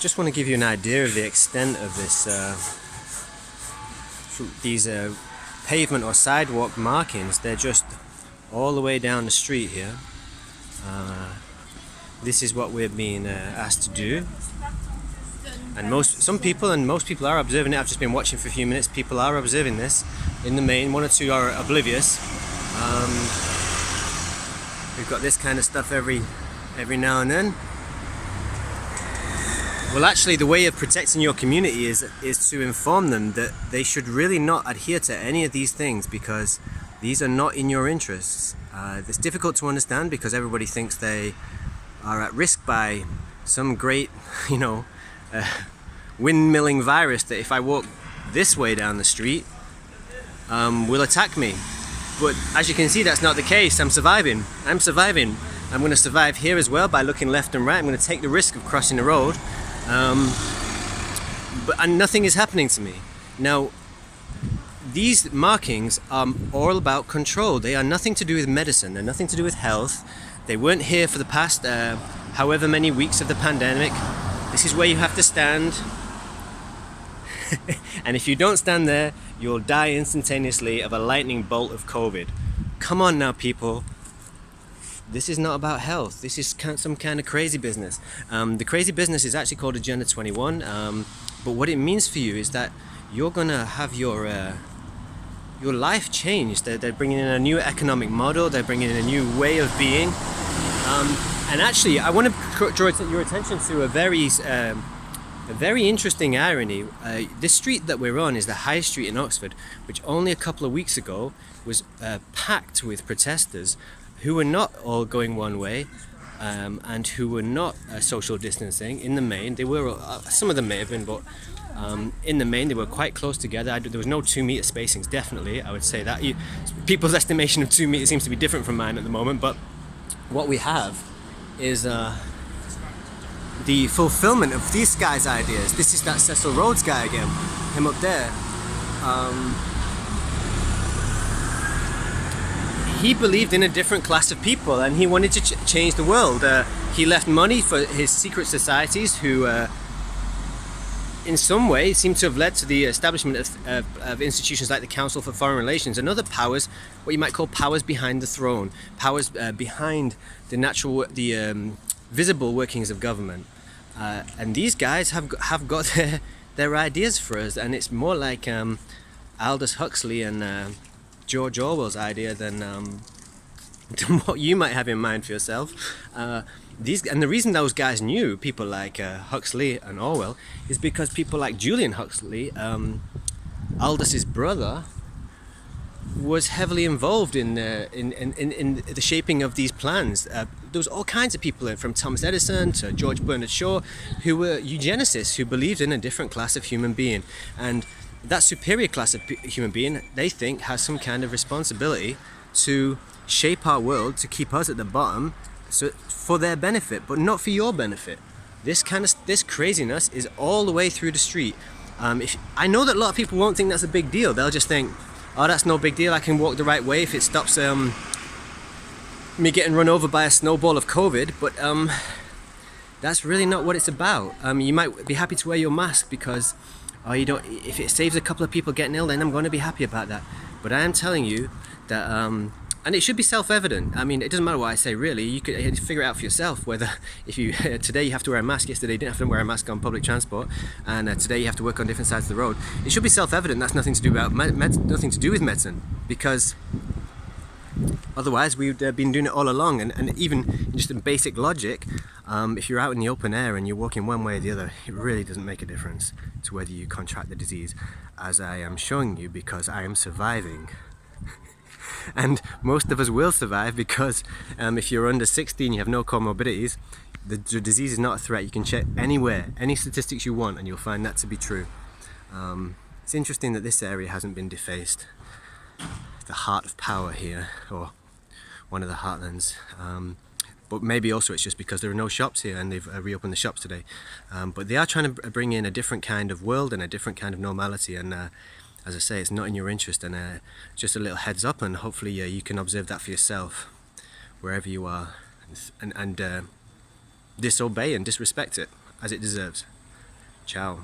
just want to give you an idea of the extent of this, these pavement or sidewalk markings. They're just all the way down the street here. This is what we're being asked to do, and most people are observing it. I've just been watching for a few minutes. People are observing this in the main. One or two are oblivious. We've got this kind of stuff every now and then. Well, actually, the way of protecting your community is to inform them that they should really not adhere to any of these things, because these are not in your interests. It's difficult to understand because everybody thinks they are at risk by some great, windmilling virus that if I walk this way down the street, will attack me. But as you can see, that's not the case. I'm surviving. I'm going to survive here as well by looking left and right. I'm going to take the risk of crossing the road. And nothing is happening to me. Now, these markings are all about control. They are nothing to do with medicine. They're nothing to do with health. They weren't here for the past however many weeks of the pandemic. This is where you have to stand. And if you don't stand there, you'll die instantaneously of a lightning bolt of COVID. Come on now, people. This is not about health. This is some kind of crazy business. The crazy business is actually called Agenda 21. But what it means for you is that you're gonna have your life changed. They're bringing in a new economic model. They're bringing in a new way of being. And actually, I want to draw your attention to a very interesting irony. This street that we're on is the High Street in Oxford, which only a couple of weeks ago was packed with protesters who were not all going one way, and who were not social distancing. In the main, they were. Some of them may have been, but in the main, they were quite close together. There was no 2 meter spacings. Definitely, I would say that. People's estimation of 2 meters seems to be different from mine at the moment. But what we have is the fulfillment of these guys' ideas. This is that Cecil Rhodes guy again, him up there. He believed in a different class of people, and he wanted to change the world. He left money for his secret societies, who in some way seem to have led to the establishment of institutions like the Council for Foreign Relations and other powers, what you might call powers behind the throne, powers behind the visible workings of government. And these guys have got their ideas for us, and it's more like Aldous Huxley and George Orwell's idea than what you might have in mind for yourself. And the reason those guys knew people like Huxley and Orwell is because people like Julian Huxley, Aldous' brother, was heavily involved in the shaping of these plans. There was all kinds of people, from Thomas Edison to George Bernard Shaw, who were eugenicists, who believed in a different class of human being. And that superior class of human being, they think, has some kind of responsibility to shape our world, to keep us at the bottom, so for their benefit, but not for your benefit. This craziness is all the way through the street. I know that a lot of people won't think that's a big deal. They'll just think, oh, that's no big deal. I can walk the right way if it stops me getting run over by a snowball of COVID. But that's really not what it's about. You might be happy to wear your mask because if it saves a couple of people getting ill, then I'm going to be happy about that. But I am telling you that, and it should be self-evident. I mean, it doesn't matter what I say, really. You could figure it out for yourself, whether if you today you have to wear a mask, yesterday you didn't have to wear a mask on public transport, and today you have to work on different sides of the road. It should be self-evident. That's nothing to do nothing to do with medicine, because otherwise we'd been doing it all along. And even just in basic logic, if you're out in the open air and you're walking one way or the other, it really doesn't make a difference to whether you contract the disease, as I am showing you, because I am surviving. And most of us will survive, because if you're under 60 and you have no comorbidities, the disease is not a threat. You can check anywhere, any statistics you want, and you'll find that to be true. It's interesting that this area hasn't been defaced. The heart of power here, or one of the heartlands. But maybe also it's just because there are no shops here and they've reopened the shops today. But they are trying to bring in a different kind of world and a different kind of normality. And as I say, it's not in your interest. And just a little heads up, and hopefully you can observe that for yourself wherever you are, and disobey and disrespect it as it deserves. Ciao.